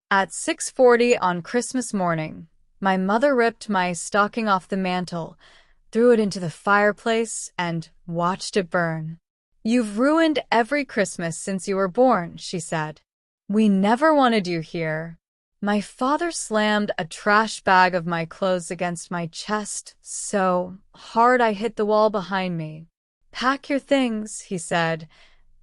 At 6:40 on Christmas morning, my mother ripped my stocking off the mantel, threw it into the fireplace, and watched it burn. "You've ruined every Christmas since you were born," she said. "We never wanted you here." My father slammed a trash bag of my clothes against my chest so hard I hit the wall behind me. "Pack your things," he said,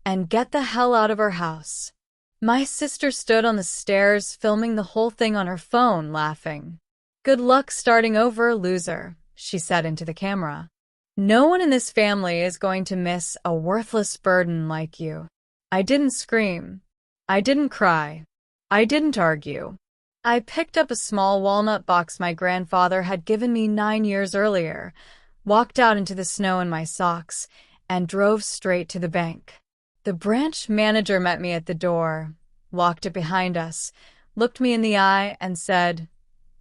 "and get the hell out of our house." My sister stood on the stairs filming the whole thing on her phone, laughing. "Good luck starting over, loser," she said into the camera. "No one in this family is going to miss a worthless burden like you." I didn't scream. I didn't cry. I didn't argue. I picked up a small walnut box my grandfather had given me 9 years earlier, walked out into the snow in my socks, and drove straight to the bank. The branch manager met me at the door, locked it behind us, looked me in the eye, and said,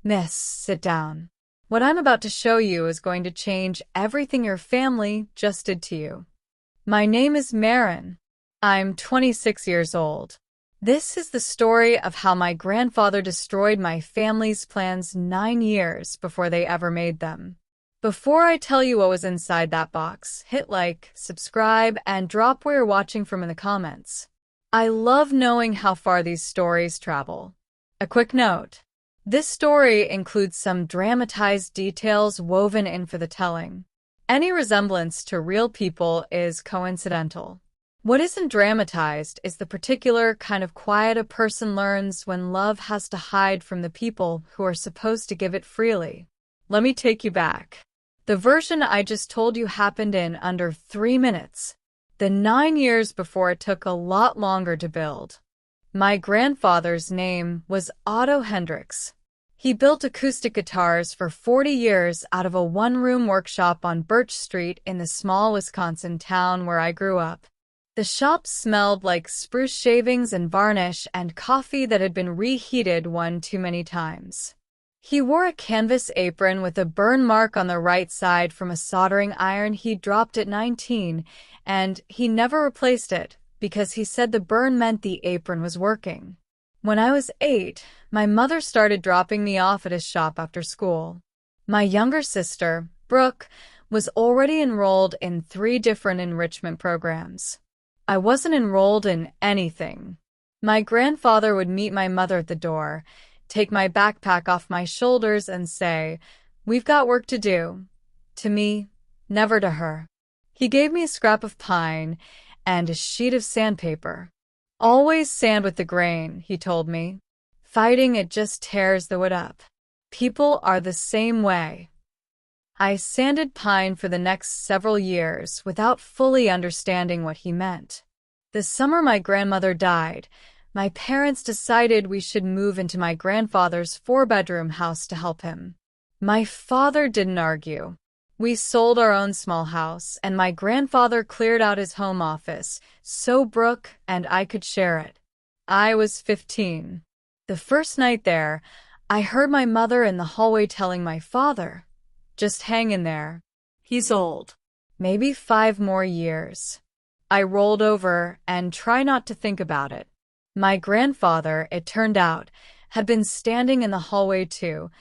"Miss, sit down. What I'm about to show you is going to change everything your family just did to you." My name is Marin. I'm 26 years old. This is the story of how my grandfather destroyed my family's plans 9 years before they ever made them. Before I tell you what was inside that box, hit like, subscribe, and drop where you're watching from in the comments. I love knowing how far these stories travel. A quick note. This story includes some dramatized details woven in for the telling. Any resemblance to real people is coincidental. What isn't dramatized is the particular kind of quiet a person learns when love has to hide from the people who are supposed to give it freely. Let me take you back. The version I just told you happened in under 3 minutes. The 9 years before it took a lot longer to build. My grandfather's name was Otto Hendricks. He built acoustic guitars for 40 years out of a one-room workshop on Birch Street in the small Wisconsin town where I grew up. The shop smelled like spruce shavings and varnish and coffee that had been reheated one too many times. He wore a canvas apron with a burn mark on the right side from a soldering iron he dropped at 19, and he never replaced it because he said the burn meant the apron was working. When I was 8, my mother started dropping me off at his shop after school. My younger sister, Brooke, was already enrolled in 3 different enrichment programs. I wasn't enrolled in anything. My grandfather would meet my mother at the door, take my backpack off my shoulders, and say, "We've got work to do." To me, never to her. He gave me a scrap of pine and a sheet of sandpaper. "Always sand with the grain," he told me. "Fighting it just tears the wood up." People are the same way. I sanded pine for the next several years without fully understanding what he meant. The summer my grandmother died, my parents decided we should move into my grandfather's 4-bedroom house to help him. My father didn't argue. We sold our own small house, and my grandfather cleared out his home office so Brooke and I could share it. I was 15. The first night there, I heard my mother in the hallway telling my father, "Just hang in there. He's old. Maybe 5 more years." I rolled over and tried not to think about it. My grandfather, it turned out, had been standing in the hallway too,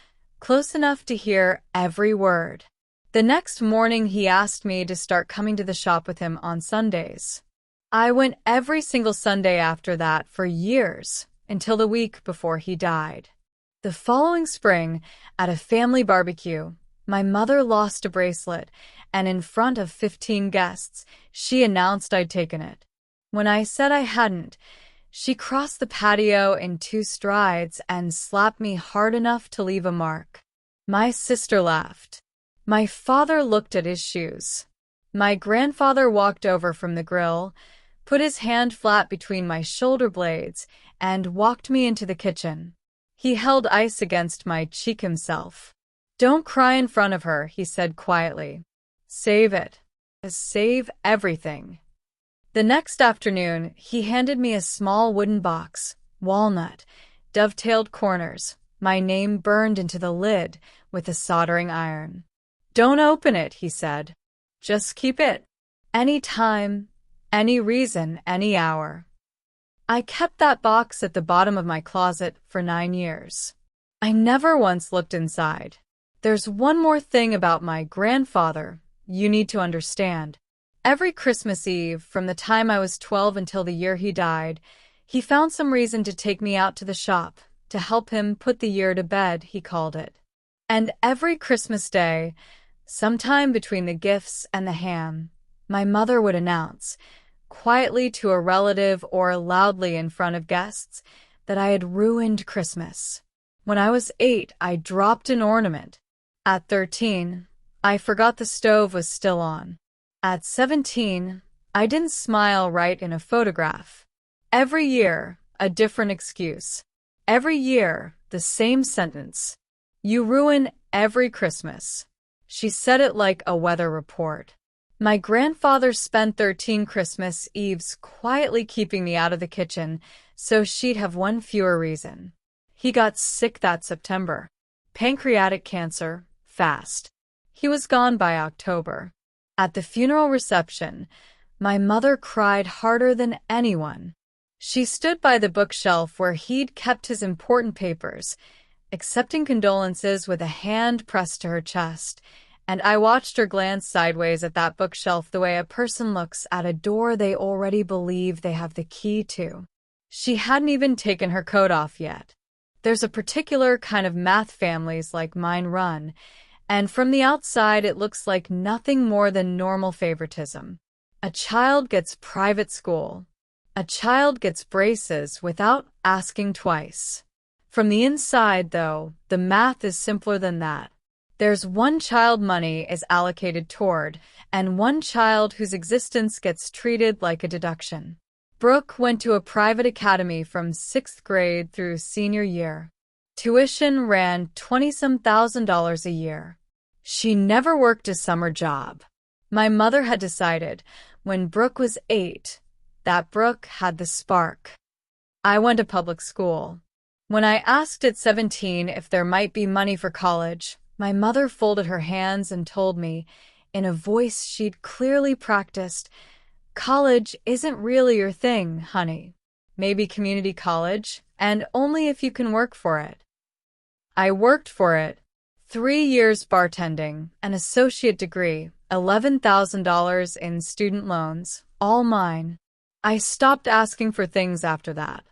close enough to hear every word. The next morning he asked me to start coming to the shop with him on Sundays. I went every single Sunday after that for years, until the week before he died. The following spring, at a family barbecue, my mother lost a bracelet, and in front of 15 guests, she announced I'd taken it. When I said I hadn't, she crossed the patio in 2 strides and slapped me hard enough to leave a mark. My sister laughed. My father looked at his shoes. My grandfather walked over from the grill, put his hand flat between my shoulder blades, and walked me into the kitchen. He held ice against my cheek himself. "Don't cry in front of her," he said quietly. "Save it. Save everything." The next afternoon, he handed me a small wooden box, walnut, dovetailed corners, my name burned into the lid with a soldering iron. "Don't open it," he said. "Just keep it. Any time, any reason, any hour." I kept that box at the bottom of my closet for 9 years. I never once looked inside. There's one more thing about my grandfather you need to understand. Every Christmas Eve, from the time I was 12 until the year he died, he found some reason to take me out to the shop, to help him put the year to bed, he called it. And every Christmas Day, sometime between the gifts and the ham, my mother would announce, quietly to a relative or loudly in front of guests, that I had ruined Christmas. When I was 8, I dropped an ornament. At 13, I forgot the stove was still on. At 17, I didn't smile right in a photograph. Every year, a different excuse. Every year, the same sentence. You ruin every Christmas. She said it like a weather report. My grandfather spent 13 Christmas Eves quietly keeping me out of the kitchen so she'd have one fewer reason. He got sick that September. Pancreatic cancer, fast. He was gone by October. At the funeral reception, my mother cried harder than anyone. She stood by the bookshelf where he'd kept his important papers, accepting condolences with a hand pressed to her chest, and I watched her glance sideways at that bookshelf the way a person looks at a door they already believe they have the key to. She hadn't even taken her coat off yet. There's a particular kind of math families like mine run, and from the outside it looks like nothing more than normal favoritism. A child gets private school. A child gets braces without asking twice. From the inside, though, the math is simpler than that. There's one child money is allocated toward, and one child whose existence gets treated like a deduction. Brooke went to a private academy from 6th grade through senior year. Tuition ran $20-some thousand a year. She never worked a summer job. My mother had decided, when Brooke was 8, that Brooke had the spark. I went to public school. When I asked at 17 if there might be money for college, my mother folded her hands and told me, in a voice she'd clearly practiced, "College isn't really your thing, honey. Maybe community college, and only if you can work for it." I worked for it. 3 years bartending, an associate degree, $11,000 in student loans, all mine. I stopped asking for things after that.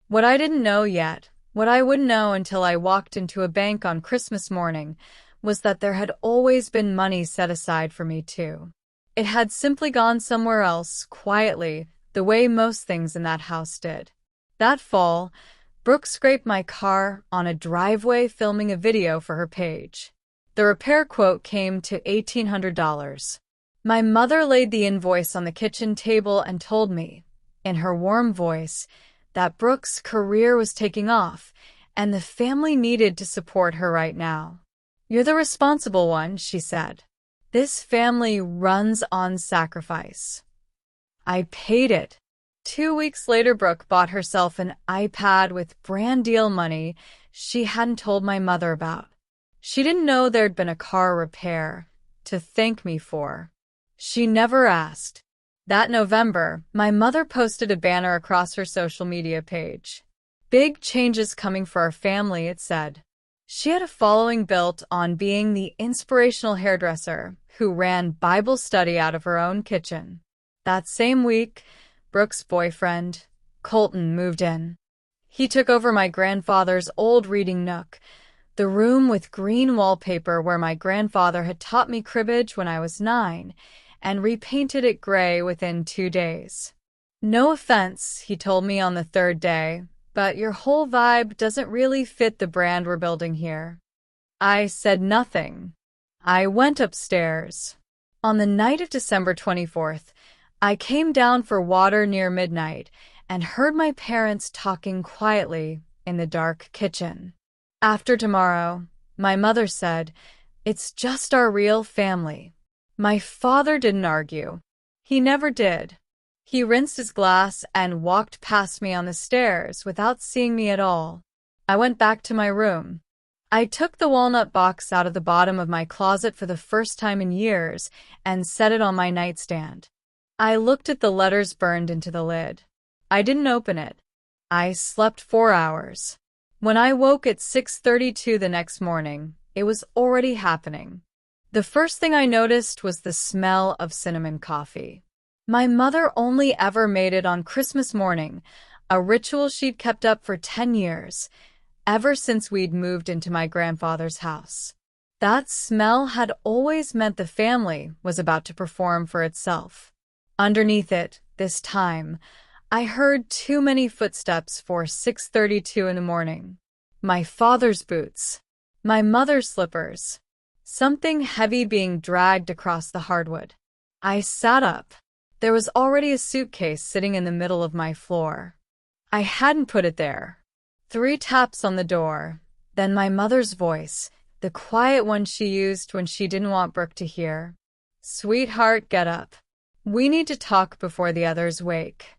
What I didn't know yet, what I wouldn't know until I walked into a bank on Christmas morning, was that there had always been money set aside for me too. It had simply gone somewhere else, quietly, the way most things in that house did. That fall, Brooke scraped my car on a driveway filming a video for her page. The repair quote came to $1,800. My mother laid the invoice on the kitchen table and told me, in her warm voice, that Brooke's career was taking off and the family needed to support her right now. "You're the responsible one," she said. "This family runs on sacrifice." I paid it. 2 weeks later, Brooke bought herself an iPad with brand deal money she hadn't told my mother about. She didn't know there'd been a car repair to thank me for. She never asked. That November, my mother posted a banner across her social media page. "Big changes coming for our family," it said. She had a following built on being the inspirational hairdresser who ran Bible study out of her own kitchen. That same week, Brooke's boyfriend, Colton, moved in. He took over my grandfather's old reading nook, the room with green wallpaper where my grandfather had taught me cribbage when I was 9, and repainted it gray within 2 days. "No offense," he told me on the 3rd day, "but your whole vibe doesn't really fit the brand we're building here." I said nothing. I went upstairs. On the night of December 24th, I came down for water near midnight and heard my parents talking quietly in the dark kitchen. "After tomorrow," my mother said, "it's just our real family." My father didn't argue. He never did. He rinsed his glass and walked past me on the stairs without seeing me at all. I went back to my room. I took the walnut box out of the bottom of my closet for the first time in years and set it on my nightstand. I looked at the letters burned into the lid. I didn't open it. I slept 4 hours. When I woke at 6:32 the next morning, it was already happening. The first thing I noticed was the smell of cinnamon coffee. My mother only ever made it on Christmas morning, a ritual she'd kept up for 10 years, ever since we'd moved into my grandfather's house. That smell had always meant the family was about to perform for itself. Underneath it, this time, I heard too many footsteps for 6:32 in the morning. My father's boots. My mother's slippers. Something heavy being dragged across the hardwood. I sat up. There was already a suitcase sitting in the middle of my floor. I hadn't put it there. 3 taps on the door, then my mother's voice, the quiet one she used when she didn't want Brooke to hear. "Sweetheart, get up. We need to talk before the others wake."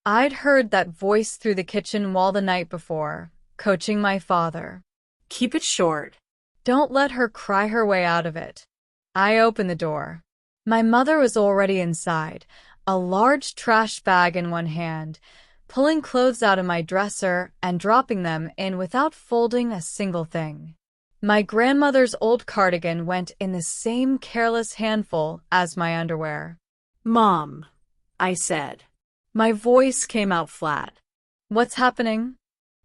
I'd heard that voice through the kitchen wall the night before, coaching my father. "Keep it short. Don't let her cry her way out of it." I opened the door. My mother was already inside, a large trash bag in one hand, pulling clothes out of my dresser and dropping them in without folding a single thing. My grandmother's old cardigan went in the same careless handful as my underwear. "Mom," I said. My voice came out flat. "What's happening?"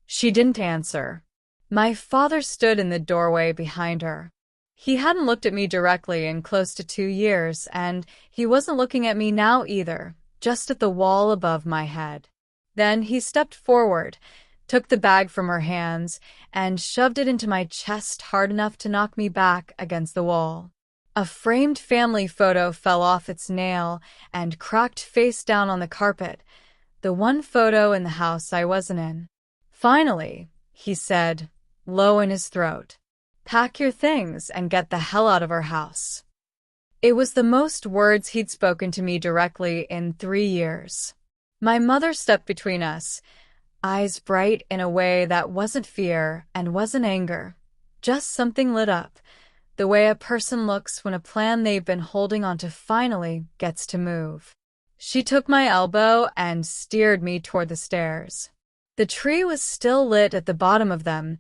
She didn't answer. My father stood in the doorway behind her. He hadn't looked at me directly in close to 2 years, and he wasn't looking at me now either, just at the wall above my head. Then he stepped forward, took the bag from her hands, and shoved it into my chest hard enough to knock me back against the wall. A framed family photo fell off its nail and cracked face down on the carpet, the one photo in the house I wasn't in. "Finally," he said, low in his throat. "Pack your things and get the hell out of our house." It was the most words he'd spoken to me directly in 3 years. My mother stepped between us, eyes bright in a way that wasn't fear and wasn't anger, just something lit up, the way a person looks when a plan they've been holding onto finally gets to move. She took my elbow and steered me toward the stairs. The tree was still lit at the bottom of them,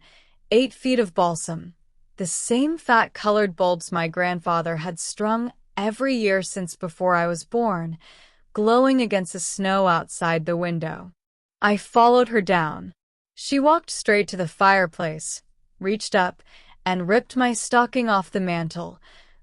8 feet of balsam, the same fat-colored bulbs my grandfather had strung every year since before I was born, glowing against the snow outside the window. I followed her down. She walked straight to the fireplace, reached up, and ripped my stocking off the mantel,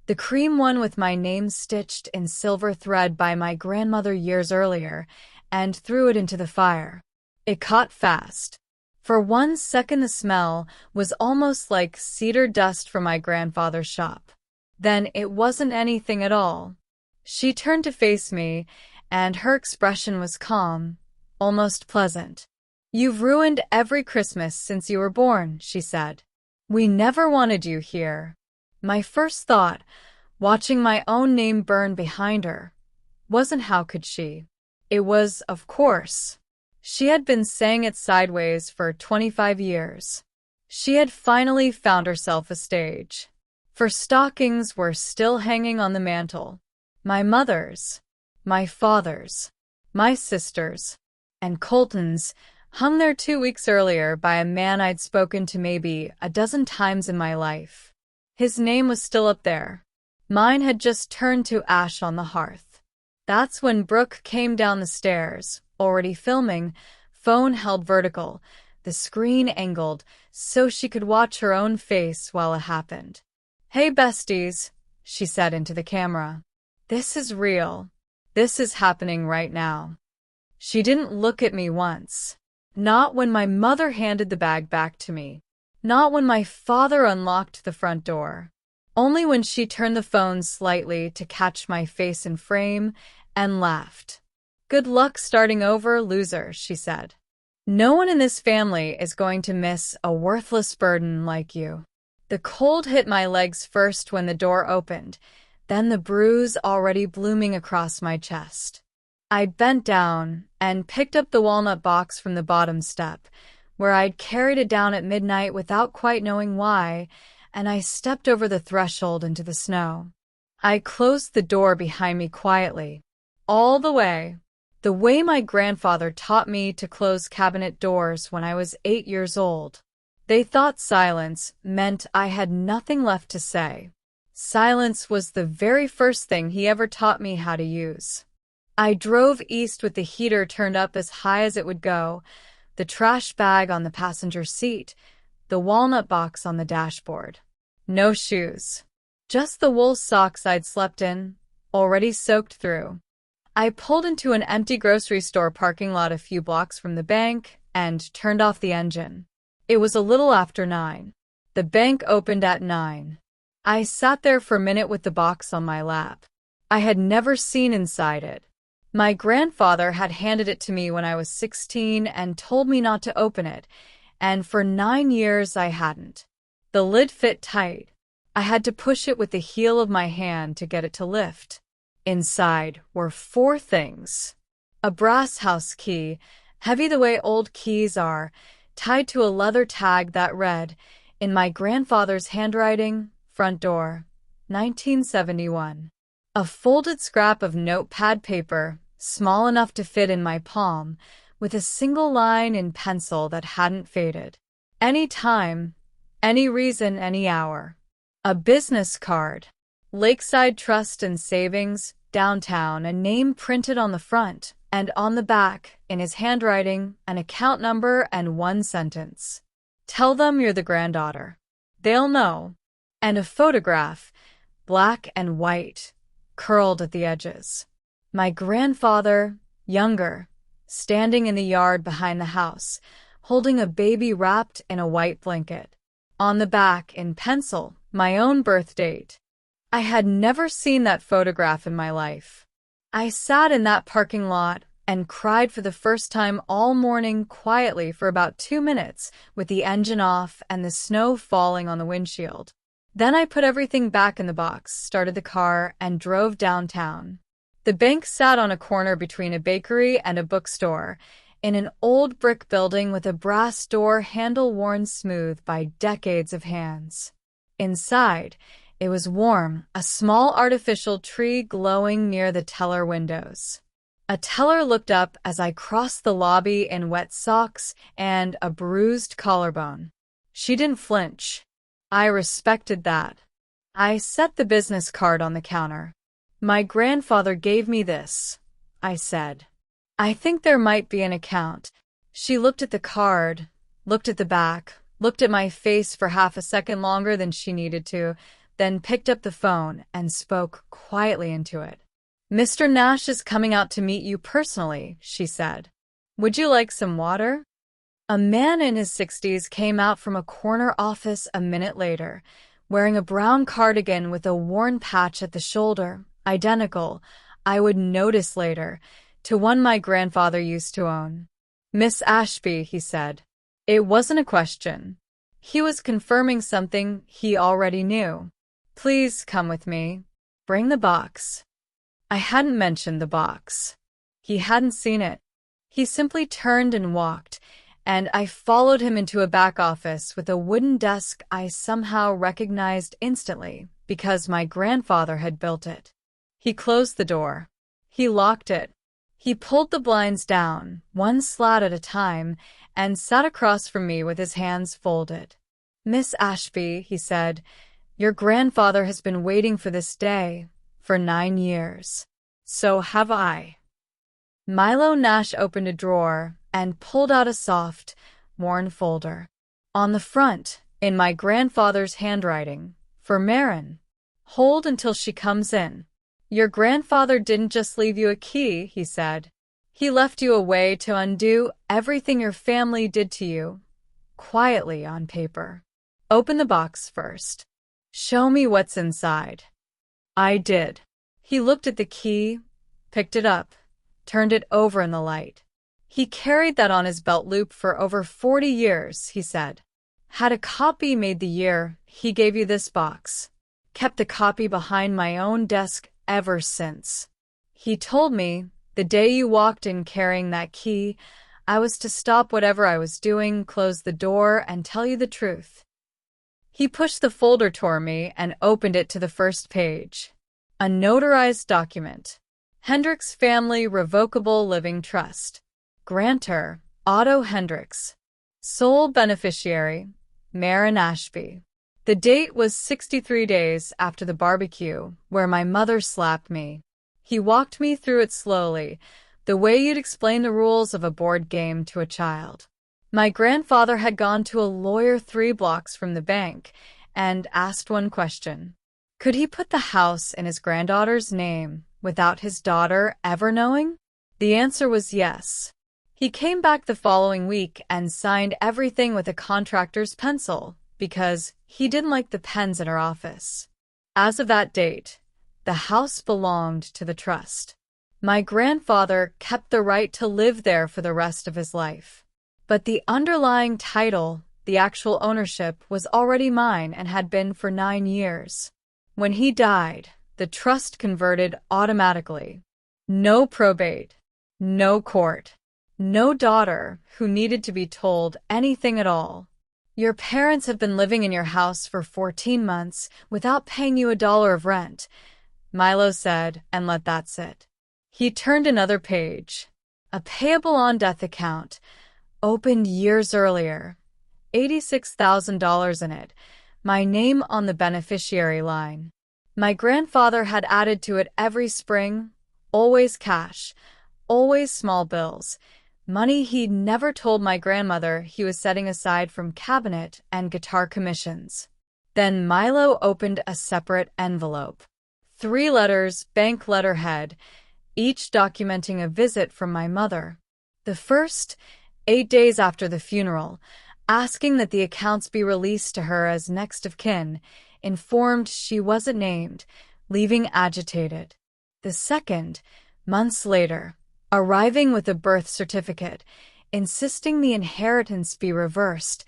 the cream one with my name stitched in silver thread by my grandmother years earlier, and threw it into the fire. It caught fast. For 1 second the smell was almost like cedar dust from my grandfather's shop. Then it wasn't anything at all. She turned to face me, and her expression was calm, almost pleasant. "You've ruined every Christmas since you were born," she said. "We never wanted you here." My first thought, watching my own name burn behind her, wasn't how could she. It was, of course. She had been saying it sideways for 25 years. She had finally found herself a stage. For stockings were still hanging on the mantel. My mother's, my father's, my sister's, and Colton's, hung there 2 weeks earlier by a man I'd spoken to maybe a dozen times in my life. His name was still up there. Mine had just turned to ash on the hearth. That's when Brooke came down the stairs, already filming, phone held vertical, the screen angled so she could watch her own face while it happened. "Hey besties," she said into the camera. "This is real. This is happening right now." She didn't look at me once. Not when my mother handed the bag back to me. Not when my father unlocked the front door. Only when she turned the phone slightly to catch my face in frame and laughed. "Good luck starting over, loser," she said. "No one in this family is going to miss a worthless burden like you." The cold hit my legs first when the door opened, then the bruise already blooming across my chest. I bent down and picked up the walnut box from the bottom step, where I'd carried it down at midnight without quite knowing why, and I stepped over the threshold into the snow. I closed the door behind me quietly, all the way. the way my grandfather taught me to close cabinet doors when I was 8 years old. They thought silence meant I had nothing left to say. Silence was the very first thing he ever taught me how to use. I drove east with the heater turned up as high as it would go, the trash bag on the passenger seat, the walnut box on the dashboard. No shoes. Just the wool socks I'd slept in, already soaked through. I pulled into an empty grocery store parking lot a few blocks from the bank and turned off the engine. It was a little after 9. The bank opened at 9. I sat there for a minute with the box on my lap. I had never seen inside it. My grandfather had handed it to me when I was 16 and told me not to open it, and for 9 years I hadn't. The lid fit tight. I had to push it with the heel of my hand to get it to lift. Inside were 4 things. A brass house key, heavy the way old keys are, tied to a leather tag that read, in my grandfather's handwriting, front door, 1971. A folded scrap of notepad paper, small enough to fit in my palm, with a single line in pencil that hadn't faded. Any time, any reason, any hour. A business card. Lakeside Trust and Savings, downtown, a name printed on the front, and on the back, in his handwriting, an account number and 1 sentence. Tell them you're the granddaughter. They'll know. And a photograph, black and white, curled at the edges. My grandfather, younger, standing in the yard behind the house, holding a baby wrapped in a white blanket. On the back, in pencil, my own birth date. I had never seen that photograph in my life. I sat in that parking lot and cried for the first time all morning quietly for about 2 minutes with the engine off and the snow falling on the windshield. Then I put everything back in the box, started the car, and drove downtown. The bank sat on a corner between a bakery and a bookstore, in an old brick building with a brass door handle worn smooth by decades of hands. Inside, it was warm, a small artificial tree glowing near the teller windows. A teller looked up as I crossed the lobby in wet socks and a bruised collarbone. She didn't flinch. I respected that. I set the business card on the counter. My grandfather gave me this, I said. I think there might be an account. She looked at the card, looked at the back, looked at my face for half a second longer than she needed to, then picked up the phone and spoke quietly into it. Mr. Nash is coming out to meet you personally, she said. Would you like some water? A man in his 60s came out from a corner office a minute later, wearing a brown cardigan with a worn patch at the shoulder, identical, I would notice later, to one my grandfather used to own. Miss Ashby, he said. It wasn't a question. He was confirming something he already knew. Please come with me. Bring the box. I hadn't mentioned the box. He hadn't seen it. He simply turned and walked, and I followed him into a back office with a wooden desk I somehow recognized instantly because my grandfather had built it. He closed the door. He locked it. He pulled the blinds down, one slat at a time, and sat across from me with his hands folded. Miss Ashby, he said, your grandfather has been waiting for this day for 9 years. So have I. Milo Nash opened a drawer and pulled out a soft, worn folder. On the front, in my grandfather's handwriting, for Marin. Hold until she comes in. Your grandfather didn't just leave you a key, he said. He left you a way to undo everything your family did to you, quietly on paper. Open the box first. Show me what's inside. I did. He looked at the key, picked it up, turned it over in the light. He carried that on his belt loop for over 40 years, he said. Had a copy made the year he gave you this box. Kept a copy behind my own desk ever since. He told me, the day you walked in carrying that key, I was to stop whatever I was doing, close the door, and tell you the truth. He pushed the folder toward me and opened it to the first page. A notarized document. Hendricks Family Revocable Living Trust. Grantor, Otto Hendricks. Sole beneficiary, Maren Ashby. The date was 63 days after the barbecue, where my mother slapped me. He walked me through it slowly, the way you'd explain the rules of a board game to a child. My grandfather had gone to a lawyer 3 blocks from the bank and asked one question. Could he put the house in his granddaughter's name without his daughter ever knowing? The answer was yes. He came back the following week and signed everything with a contractor's pencil because he didn't like the pens in her office. As of that date, the house belonged to the trust. My grandfather kept the right to live there for the rest of his life. But the underlying title, the actual ownership, was already mine and had been for 9 years. When he died, the trust converted automatically. No probate, no court. No daughter who needed to be told anything at all. Your parents have been living in your house for 14 months without paying you $1 of rent, Milo said, and let that sit. He turned another page. A payable on death account, opened years earlier. $86,000 in it, my name on the beneficiary line. My grandfather had added to it every spring, always cash, always small bills. Money he'd never told my grandmother he was setting aside from cabinet and guitar commissions. Then Milo opened a separate envelope. 3 letters, bank letterhead, each documenting a visit from my mother. The first, 8 days after the funeral, asking that the accounts be released to her as next of kin, informed she wasn't named, leaving agitated. The second, months later, arriving with a birth certificate, insisting the inheritance be reversed,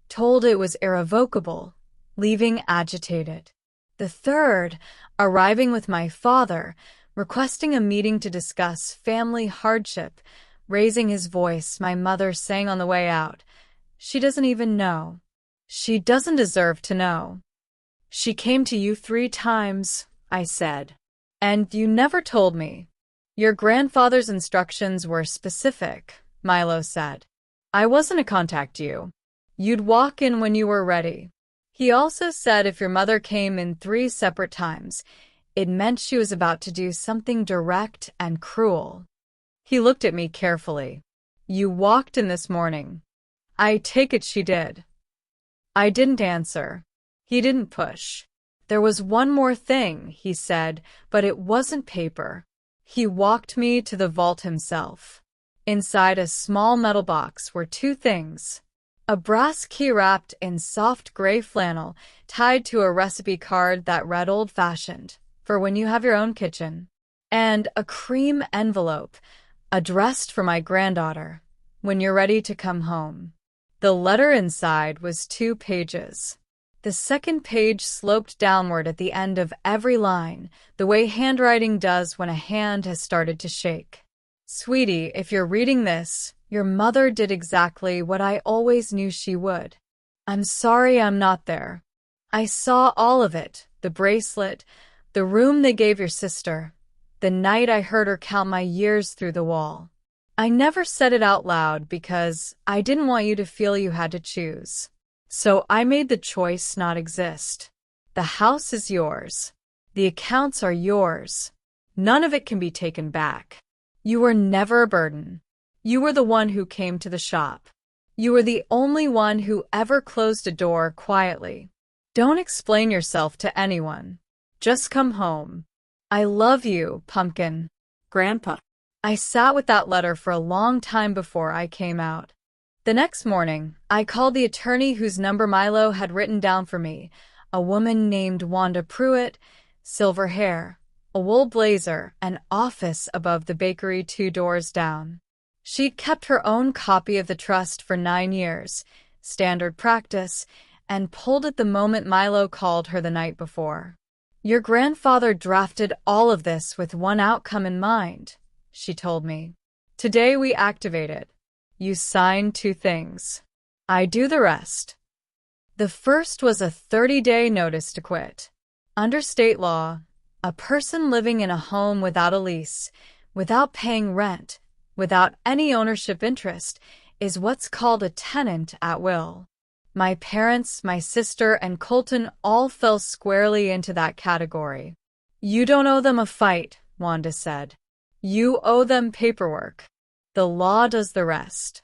told it was irrevocable, leaving agitated. The third, arriving with my father, requesting a meeting to discuss family hardship, raising his voice, my mother saying on the way out, "She doesn't even know. She doesn't deserve to know." "She came to you 3 times, I said. "And you never told me." "Your grandfather's instructions were specific," Milo said. "I wasn't to contact you. You'd walk in when you were ready." He also said if your mother came in 3 separate times, it meant she was about to do something direct and cruel. He looked at me carefully. "You walked in this morning." "I take it she did." I didn't answer. He didn't push. "There was one more thing," he said, "but it wasn't paper." He walked me to the vault himself. Inside a small metal box were 2 things. A brass key wrapped in soft gray flannel tied to a recipe card that read old-fashioned, for when you have your own kitchen. And a cream envelope, addressed for my granddaughter, "When you're ready to come home." The letter inside was 2 pages. The second page sloped downward at the end of every line, the way handwriting does when a hand has started to shake. "Sweetie, if you're reading this, your mother did exactly what I always knew she would. I'm sorry I'm not there. I saw all of it, the bracelet, the room they gave your sister, the night I heard her count my years through the wall. I never said it out loud because I didn't want you to feel you had to choose. So I made the choice not exist. The house is yours. The accounts are yours. None of it can be taken back. You were never a burden. You were the one who came to the shop. You were the only one who ever closed a door quietly. Don't explain yourself to anyone. Just come home. I love you, Pumpkin." Grandpa. I sat with that letter for a long time before I came out. The next morning, I called the attorney whose number Milo had written down for me, a woman named Wanda Pruitt, silver hair, a wool blazer, an office above the bakery 2 doors down. She'd kept her own copy of the trust for 9 years, standard practice, and pulled it the moment Milo called her the night before. "Your grandfather drafted all of this with one outcome in mind," she told me. "Today we activate it. You sign 2 things. I do the rest." The first was a 30-day notice to quit. Under state law, A person living in a home without a lease, without paying rent, without any ownership interest, is what's called a tenant at will. My parents, my sister, and Colton all fell squarely into that category. You don't owe them a fight, Wanda said. You owe them paperwork. The law does the rest.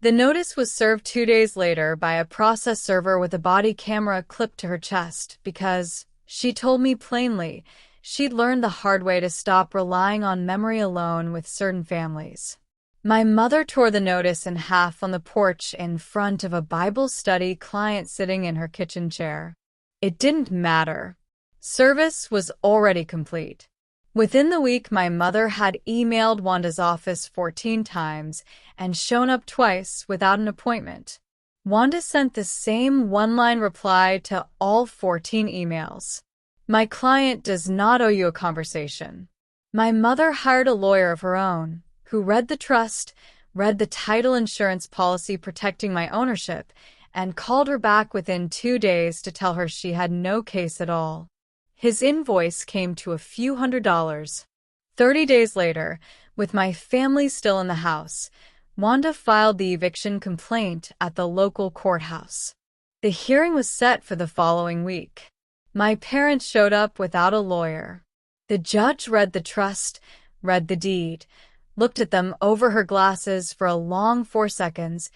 The notice was served 2 days later by a process server with a body camera clipped to her chest because, she told me plainly, she'd learned the hard way to stop relying on memory alone with certain families. My mother tore the notice in half on the porch in front of a Bible study client sitting in her kitchen chair. It didn't matter. Service was already complete. Within the week, my mother had emailed Wanda's office 14 times and shown up twice without an appointment. Wanda sent the same one-line reply to all 14 emails. My client does not owe you a conversation. My mother hired a lawyer of her own, who read the trust, read the title insurance policy protecting my ownership, and called her back within 2 days to tell her she had no case at all. His invoice came to a few $100s. 30 days later, with my family still in the house, Wanda filed the eviction complaint at the local courthouse. The hearing was set for the following week. My parents showed up without a lawyer. The judge read the trust, read the deed, looked at them over her glasses for a long 4 seconds,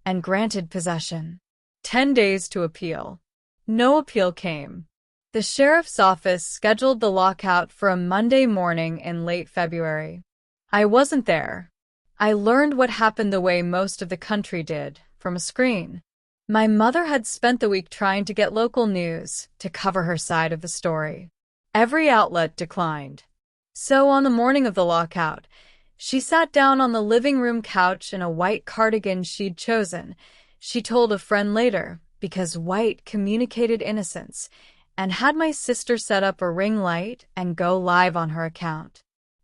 and granted possession. 10 days to appeal. No appeal came. The sheriff's office scheduled the lockout for a Monday morning in late February. I wasn't there. I learned what happened the way most of the country did, from a screen. My mother had spent the week trying to get local news to cover her side of the story. Every outlet declined. So on the morning of the lockout, she sat down on the living room couch in a white cardigan she'd chosen. She told a friend later, because white communicated innocence, and had my sister set up a ring light and go live on her account.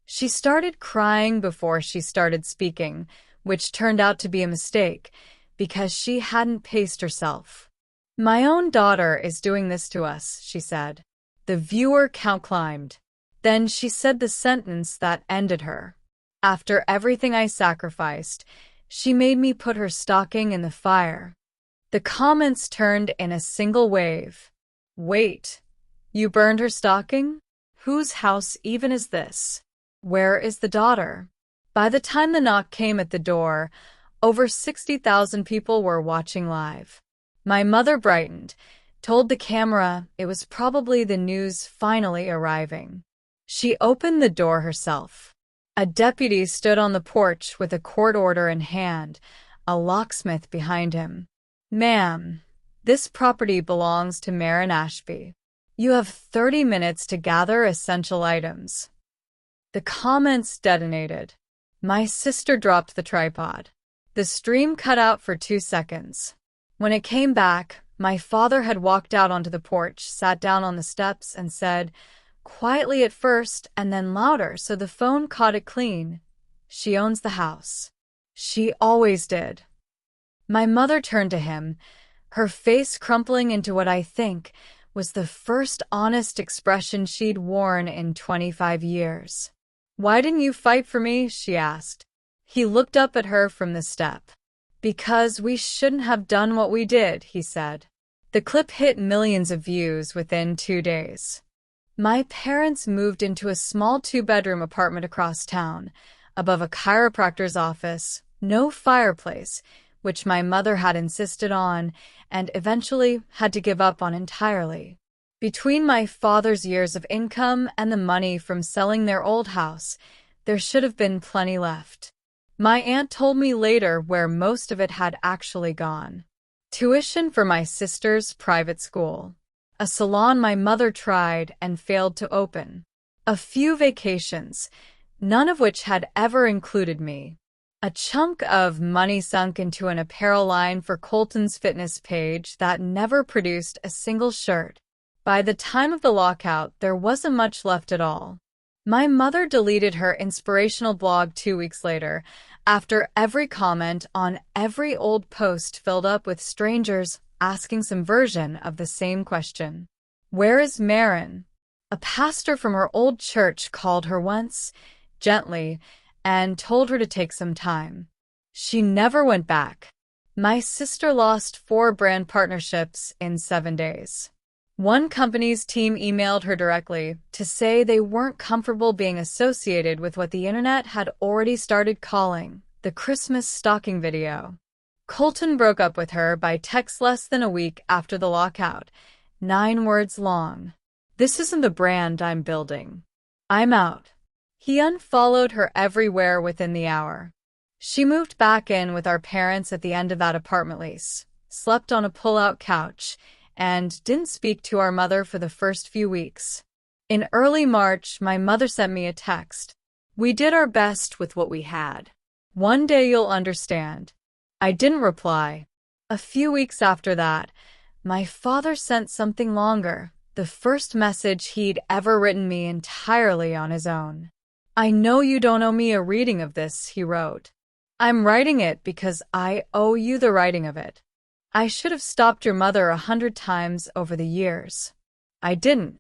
She started crying before she started speaking, which turned out to be a mistake, because she hadn't paced herself. My own daughter is doing this to us, she said. The viewer count climbed. Then she said the sentence that ended her. After everything I sacrificed, she made me put her stocking in the fire. The comments turned in a single wave. Wait, you burned her stocking? Whose house even is this? Where is the daughter? By the time the knock came at the door, over 60,000 people were watching live. My mother brightened, told the camera it was probably the news finally arriving. She opened the door herself. A deputy stood on the porch with a court order in hand, a locksmith behind him. Ma'am, this property belongs to Marin Ashby. You have 30 minutes to gather essential items. The comments detonated. My sister dropped the tripod. The stream cut out for 2 seconds. When it came back, my father had walked out onto the porch, sat down on the steps, and said, quietly at first and then louder so the phone caught it clean, "She owns the house. She always did." My mother turned to him, her face crumpling into what I think was the first honest expression she'd worn in 25 years. "Why didn't you fight for me?" she asked. He looked up at her from the step. "Because we shouldn't have done what we did," he said. The clip hit millions of views within 2 days. My parents moved into a small 2-bedroom apartment across town, above a chiropractor's office, no fireplace, which my mother had insisted on and eventually had to give up on entirely. Between my father's years of income and the money from selling their old house, there should have been plenty left. My aunt told me later where most of it had actually gone. Tuition for my sister's private school. A salon my mother tried and failed to open. A few vacations, none of which had ever included me. A chunk of money sunk into an apparel line for Colton's fitness page that never produced a single shirt. By the time of the lockout, there wasn't much left at all. My mother deleted her inspirational blog 2 weeks later, after every comment on every old post filled up with strangers asking some version of the same question. Where is Marin? A pastor from her old church called her once, gently, and told her to take some time. She never went back. My sister lost 4 brand partnerships in 7 days. One company's team emailed her directly to say they weren't comfortable being associated with what the internet had already started calling the Christmas stocking video. Colton broke up with her by text less than a week after the lockout, 9 words long. "This isn't the brand I'm building. I'm out." He unfollowed her everywhere within the hour. She moved back in with our parents at the end of that apartment lease, slept on a pull-out couch, and didn't speak to our mother for the first few weeks. In early March, my mother sent me a text. "We did our best with what we had. One day you'll understand." I didn't reply. A few weeks after that, my father sent something longer, the first message he'd ever written me entirely on his own. "I know you don't owe me a reading of this," he wrote. "I'm writing it because I owe you the writing of it. I should have stopped your mother 100 times over the years. I didn't.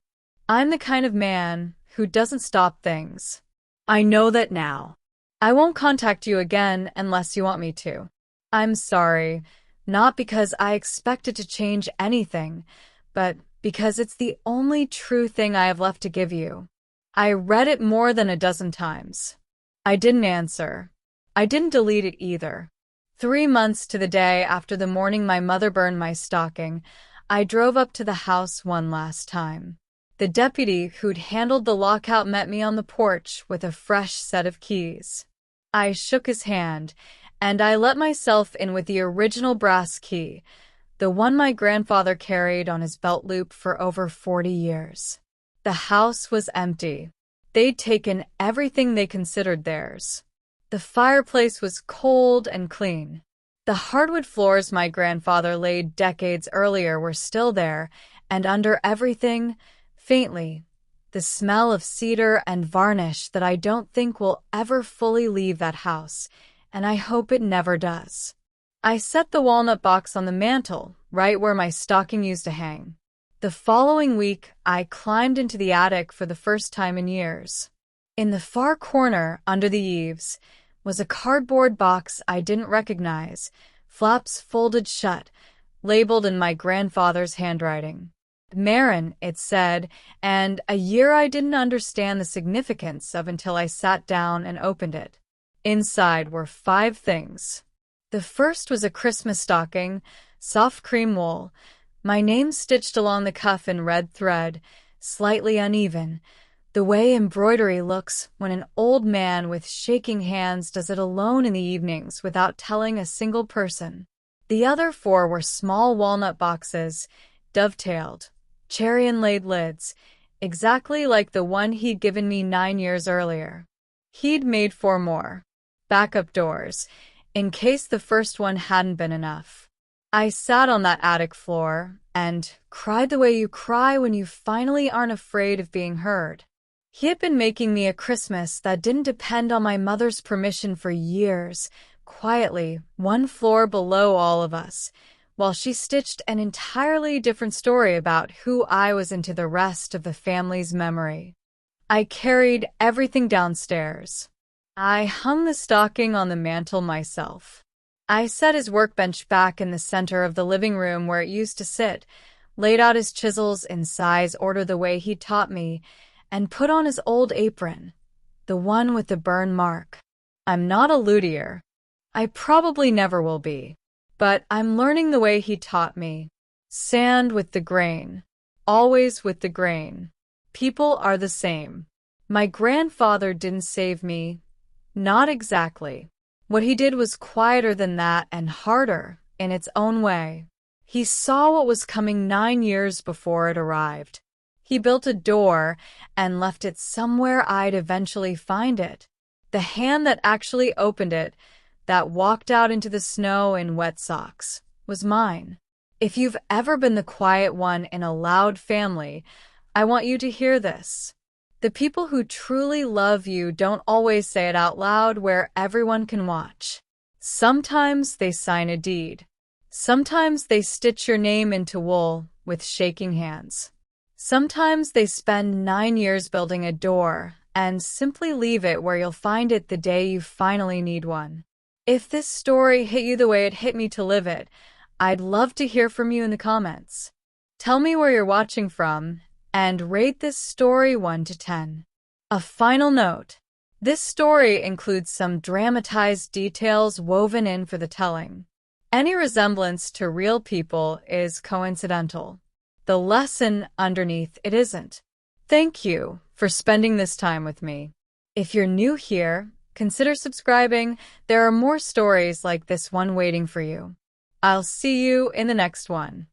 I'm the kind of man who doesn't stop things. I know that now. I won't contact you again unless you want me to. I'm sorry, not because I expected to change anything, but because it's the only true thing I have left to give you." I read it more than a dozen times. I didn't answer. I didn't delete it either. 3 months to the day after the morning my mother burned my stocking, I drove up to the house one last time. The deputy who'd handled the lockout met me on the porch with a fresh set of keys. I shook his hand, and I let myself in with the original brass key, the one my grandfather carried on his belt loop for over 40 years. The house was empty. They'd taken everything they considered theirs. The fireplace was cold and clean. The hardwood floors my grandfather laid decades earlier were still there, and under everything, faintly, the smell of cedar and varnish that I don't think will ever fully leave that house, and I hope it never does. I set the walnut box on the mantel, right where my stocking used to hang. The following week, I climbed into the attic for the first time in years. In the far corner, under the eaves, was a cardboard box I didn't recognize, flaps folded shut, labeled in my grandfather's handwriting. Marin, it said, and a year I didn't understand the significance of until I sat down and opened it. Inside were 5 things. The first was a Christmas stocking, soft cream wool, my name stitched along the cuff in red thread, slightly uneven, the way embroidery looks when an old man with shaking hands does it alone in the evenings without telling a single person. The other 4 were small walnut boxes, dovetailed, cherry inlaid lids, exactly like the one he'd given me 9 years earlier. He'd made 4 more. Backup doors, in case the first one hadn't been enough. I sat on that attic floor and cried the way you cry when you finally aren't afraid of being heard. He had been making me a Christmas that didn't depend on my mother's permission for years, quietly, 1 floor below all of us, while she stitched an entirely different story about who I was into the rest of the family's memory. I carried everything downstairs. I hung the stocking on the mantel myself. I set his workbench back in the center of the living room where it used to sit, laid out his chisels in size order the way he taught me, and put on his old apron, the one with the burn mark. I'm not a luthier. I probably never will be. But I'm learning the way he taught me. Sand with the grain. Always with the grain. People are the same. My grandfather didn't save me. Not exactly. What he did was quieter than that and harder, in its own way. He saw what was coming 9 years before it arrived. He built a door and left it somewhere I'd eventually find it. The hand that actually opened it, that walked out into the snow in wet socks, was mine. If you've ever been the quiet one in a loud family, I want you to hear this. The people who truly love you don't always say it out loud where everyone can watch. Sometimes they sign a deed. Sometimes they stitch your name into wool with shaking hands. Sometimes they spend 9 years building a door and simply leave it where you'll find it the day you finally need one. If this story hit you the way it hit me to live it, I'd love to hear from you in the comments. Tell me where you're watching from and rate this story 1 to 10. A final note. This story includes some dramatized details woven in for the telling. Any resemblance to real people is coincidental. The lesson underneath it isn't. Thank you for spending this time with me. If you're new here, consider subscribing. There are more stories like this one waiting for you. I'll see you in the next one.